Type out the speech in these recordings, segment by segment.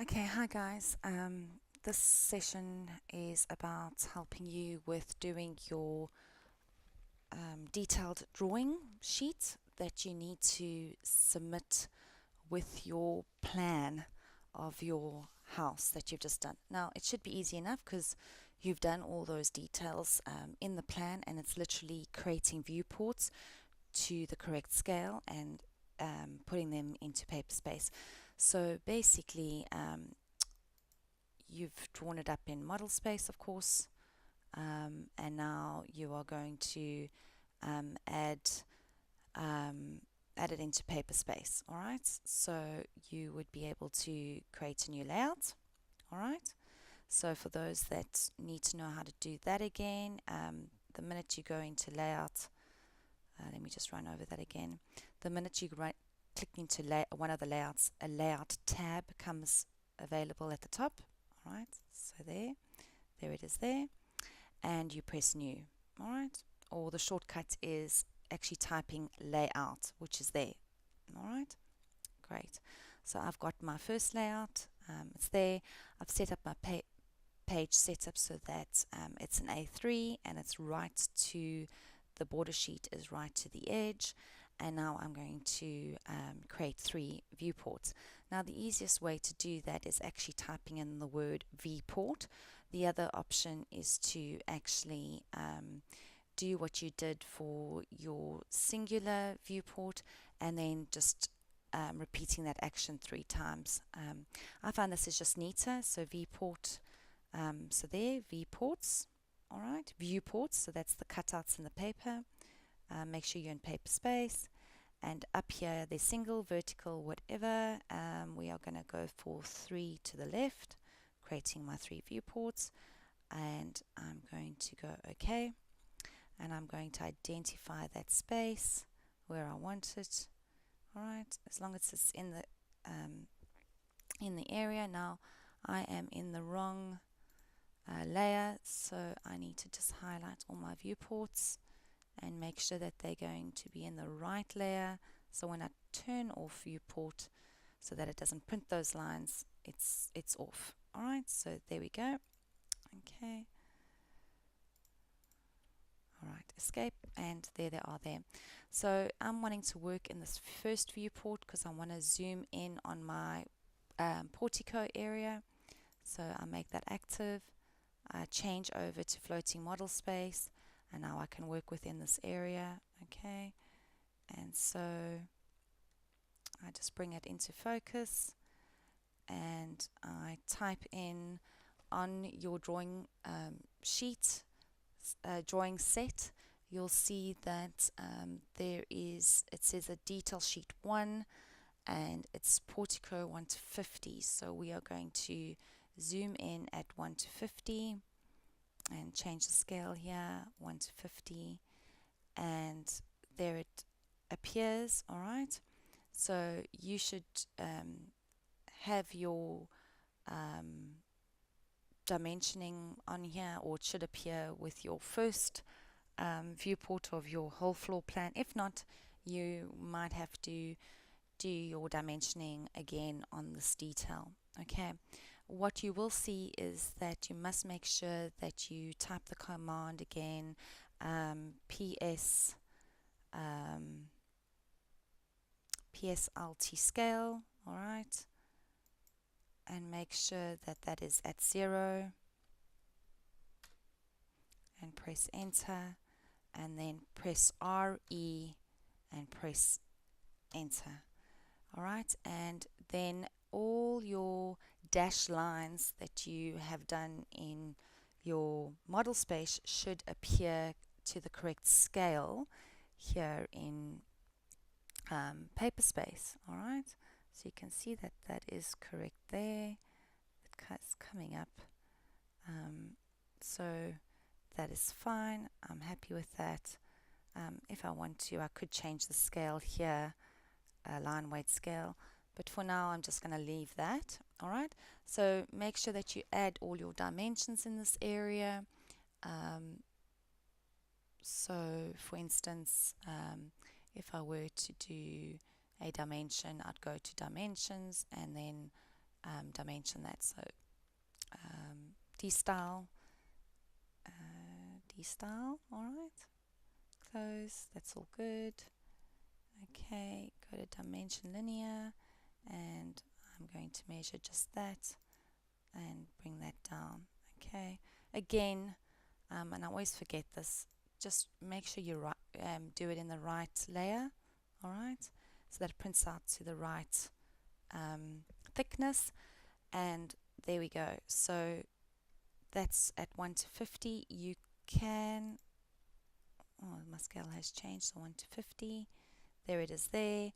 Okay, hi guys. This session is about helping you with doing your detailed drawing sheet that you need to submit with your plan of your house that you've just done. Now, it should be easy enough because you've done all those details in the plan, and it's literally creating viewports to the correct scale and putting them into paper space. So basically, you've drawn it up in model space, of course, and now you are going to add add it into paper space. All right, so you would be able to create a new layout. All right, so for those that need to know how to do that again, the minute you go into layout, let me just run over that again. The minute you click into one of the layouts, a layout tab comes available at the top. All right, so there it is there, and you press new. All right, or the shortcut is actually typing layout, which is there. All right, great. So I've got my first layout. It's there. I've set up my page setup so that it's an A3 and it's right to the border sheet is right to the edge. And now I'm going to create 3 viewports. Now the easiest way to do that is actually typing in the word Vport. The other option is to actually do what you did for your singular viewport and then just repeating that action 3 times. I find this is just neater, so Vport, so there, Vports, all right, viewports, so that's the cutouts in the paper. Make sure you're in paper space, and up here there's single, vertical, whatever. We are going to go for 3 to the left, creating my 3 viewports, and I'm going to go OK, and I'm going to identify that space where I want it. All right, as long as it's in the area. Now I am in the wrong layer, so I need to just highlight all my viewports and make sure that they're going to be in the right layer. So when I turn off viewport so that it doesn't print those lines, it's off. All right, so there we go. Okay. All right, escape, and there they are there. So I'm wanting to work in this first viewport because I want to zoom in on my portico area. So I make that active. I change over to floating model space, and now I can work within this area. Okay, and so I just bring it into focus, and I type in on your drawing sheet, drawing set. You'll see that it says a detail sheet 1, and it's portico 1 to 50. So we are going to zoom in at 1 to 50 and change the scale here, 1 to 50, and there it appears. All right, so you should have your dimensioning on here, or it should appear with your first viewport of your whole floor plan. If not, you might have to do your dimensioning again on this detail. Okay, what you will see is that you must make sure that you type the command again, PS PSLT scale, all right, and make sure that that is at 0, and press enter, and then press RE and press enter. All right, and then all your dash lines that you have done in your model space should appear to the correct scale here in paper space. All right, so you can see that that is correct there. It's coming up, so that is fine. I'm happy with that. If I want to, I could change the scale here, line weight scale, but for now I'm just going to leave that. All right, so make sure that you add all your dimensions in this area. So for instance, if I were to do a dimension, I'd go to dimensions and then dimension that. So D-style, alright, close, that's all good. Okay, go to dimension linear, and I'm going to measure just that and bring that down. Okay, again, and I always forget this, just make sure you do it in the right layer, alright, so that it prints out to the right thickness. And there we go. So that's at 1 to 50. You can, my scale has changed, so 1 to 50. There it is there.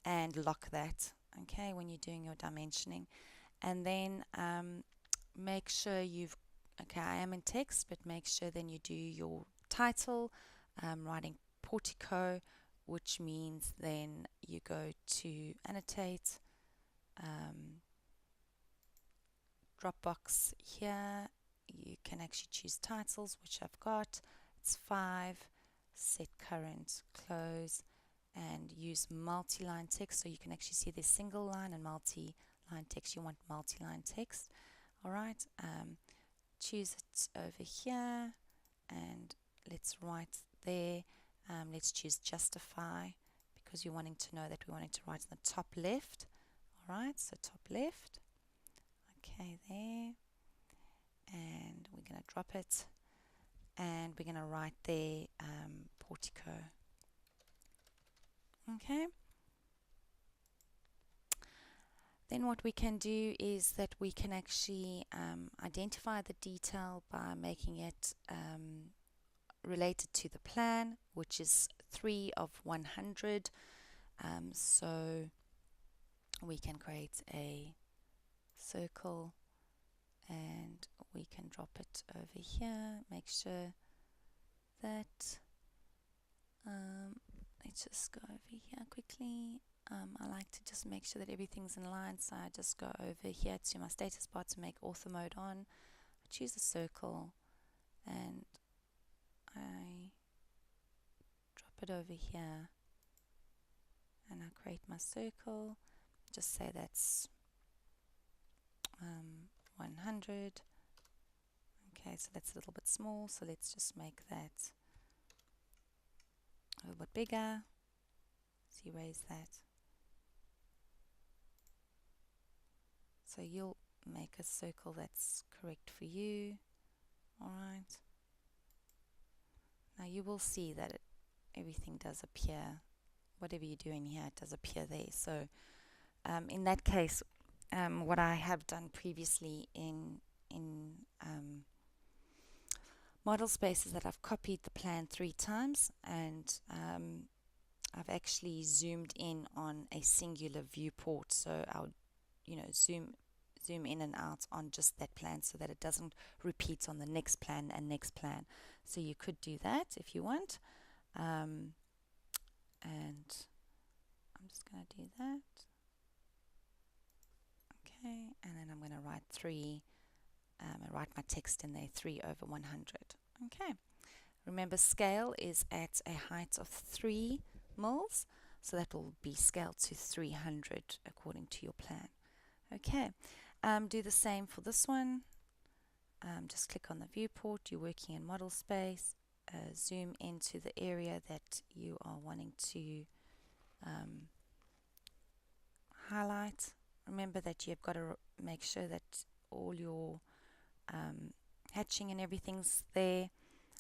And lock that, okay, when you're doing your dimensioning. And then make sure okay, I am in text, but make sure then you do your title, writing portico, which means then you go to annotate, Dropbox here. You can actually choose titles, which I've got. It's 5, set current, close, and use multi-line text, so you can actually see there's single line and multi-line text. You want multi-line text. Alright, choose it over here, and let's write there. Let's choose justify, because you're wanting to know that we're wanting to write in the top left. Alright, so top left. Okay, there. And we're going to drop it. And we're going to write there portico. Okay. Then what we can do is that we can actually identify the detail by making it related to the plan, which is 3 of 100. So we can create a circle, and we can drop it over here. Make sure that let's just go over here quickly. I like to just make sure that everything's in line, so I just go over here to my status bar to make author mode on. I choose a circle, and I drop it over here, and I create my circle. Just say that's 100. Okay, so that's a little bit small, so let's just make that a little bit bigger. Let's erase that. So you'll make a circle that's correct for you. Alright. Now you will see that everything does appear, whatever you're doing here, it does appear there. So in that case, what I have done previously in model space is that I've copied the plan 3 times, and I've actually zoomed in on a singular viewport. So I'll zoom in and out on just that plan, so that it doesn't repeat on the next plan and next plan. So you could do that if you want, and I'm just going to do that. Okay, and then I'm going to write 3. I write my text in there, 3 over 100. Okay, remember scale is at a height of 3 mils, so that will be scaled to 300 according to your plan. Okay, do the same for this one. Just click on the viewport. You're working in model space. Zoom into the area that you are wanting to highlight. Remember that you've got to make sure that all your hatching and everything's there.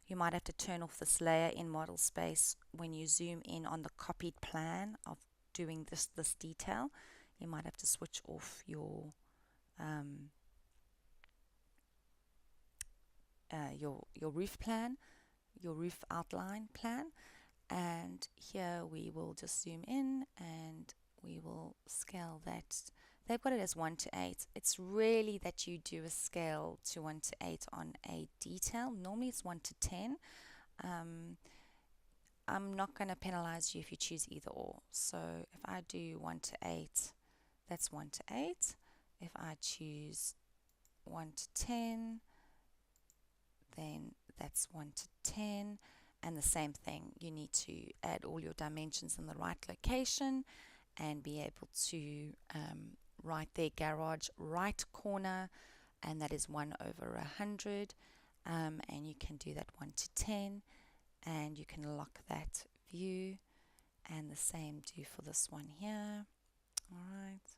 You might have to turn off this layer in model space when you zoom in on the copied plan of doing this detail. You might have to switch off your roof plan, your roof outline plan. And here we will just zoom in, and we will scale that. They've got it as 1 to 8. It's really that you do a scale to 1 to 8 on a detail. Normally it's 1 to 10. I'm not going to penalize you if you choose either or. So if I do 1 to 8, that's 1 to 8. If I choose 1 to 10, then that's 1 to 10. And the same thing, you need to add all your dimensions in the right location and be able to right there, garage right corner, and that is 1/100. And you can do that 1 to 10, and you can lock that view, and the same do for this one here. All right.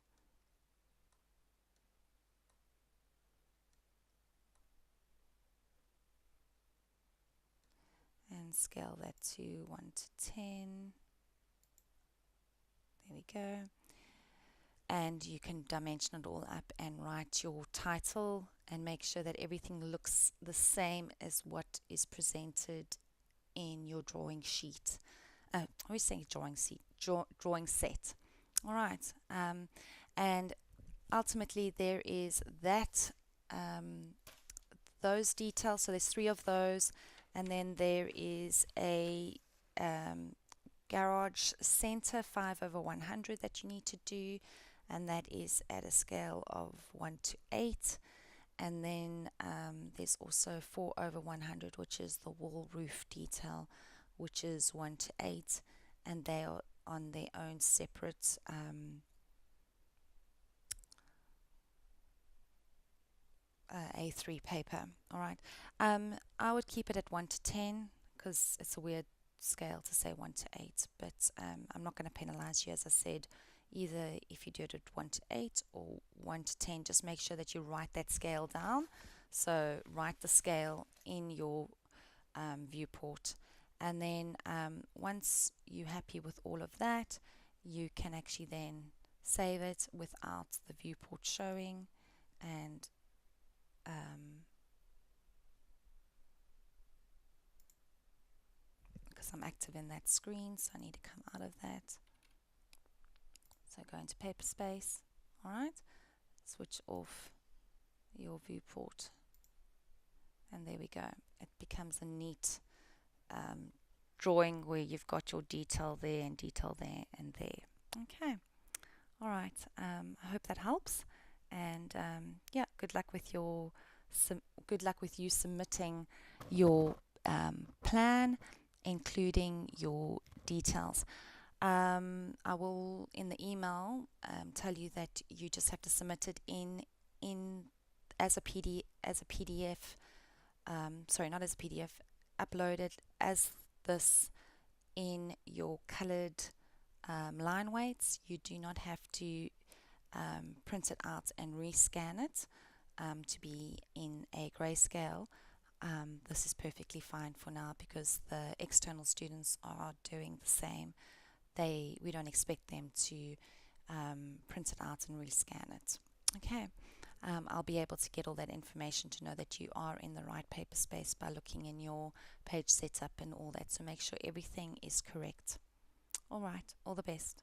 And scale that to 1 to 10. There we go. And you can dimension it all up and write your title and make sure that everything looks the same as what is presented in your drawing sheet. I was saying drawing sheet, drawing set. All right. And ultimately there is that those details. So there's 3 of those, and then there is a garage center 5/100 that you need to do, and that is at a scale of 1 to 8. And then there's also 4/100, which is the wall roof detail, which is 1 to 8, and they are on their own separate A3 paper. All right. I would keep it at 1 to 10 because it's a weird scale to say 1 to 8, but I'm not going to penalize you, as I said. Either if you do it at 1 to 8 or 1 to 10, just make sure that you write that scale down. So write the scale in your viewport, and then once you're happy with all of that, you can actually then save it without the viewport showing, and because I'm active in that screen, so I need to come out of that. So go into paper space. All right, switch off your viewport, and there we go. It becomes a neat drawing where you've got your detail there and detail there and there. Okay. All right. I hope that helps, and yeah, good luck with your good luck with you submitting your plan, including your details. I will in the email tell you that you just have to submit it in as a PDF. Sorry, not as a PDF. Upload it as this in your colored line weights. You do not have to print it out and rescan it to be in a grayscale. This is perfectly fine for now because the external students are doing the same. We don't expect them to print it out and rescan it. Okay. I'll be able to get all that information to know that you are in the right paper space by looking in your page setup and all that. So make sure everything is correct. All right. All the best.